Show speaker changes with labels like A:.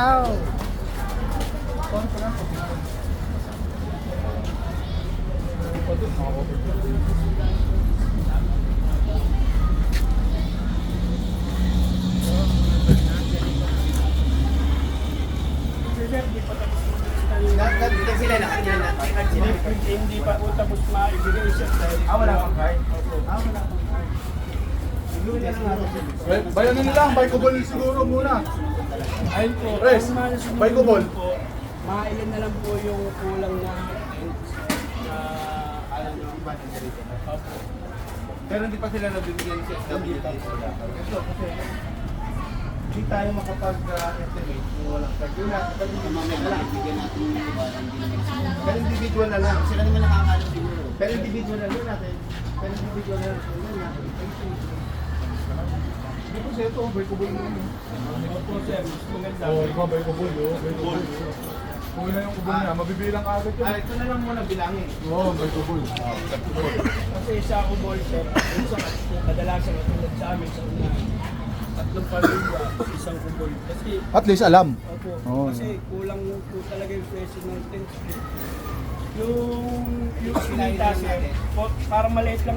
A: Aw.
B: Sila nakakita na.
C: Hindi pa po tapos maibigay siya.
B: Wala kang card?
C: Wala po.
D: Bayanin nila ang bikeable siguro muna.
C: Ayun po.
D: Res,
C: ang mga sunod
D: bikeable.
C: po, mailan na lang po yung kulang na Opo.
B: Pero hindi pa sila nabibigyan sa SWD. Ito kasi hindi tayo makapag-estimate kung walang card. Yun lang, kapag
E: Bigyan natin yung iba, hindi naman sila.
B: pero individual na lang.
E: Sila naman nakakaalam siguro.
B: Pero individual na lang natin. Pero individual na lang natin. Hindi ko siya ito, bikeable mo.
C: Opo, sir. Mas maganda.
D: Oo, ikaw bikeable yun. Bikeable. Kung ilan yung kubol niya, mabibilang agad yun.
B: Ito na lang muna bilangin.
D: Oo, bikeable.
C: Kasi isa ako ball, sir. Isa kadalasan katulad sa amin sa unahan. 3 pamilya, isang kubol. Kasi,
D: At least alam.
C: opo,
D: Oo.
C: kasi kulang po talaga yung presyo ng tent. Yung sinita, sir, para maliit lang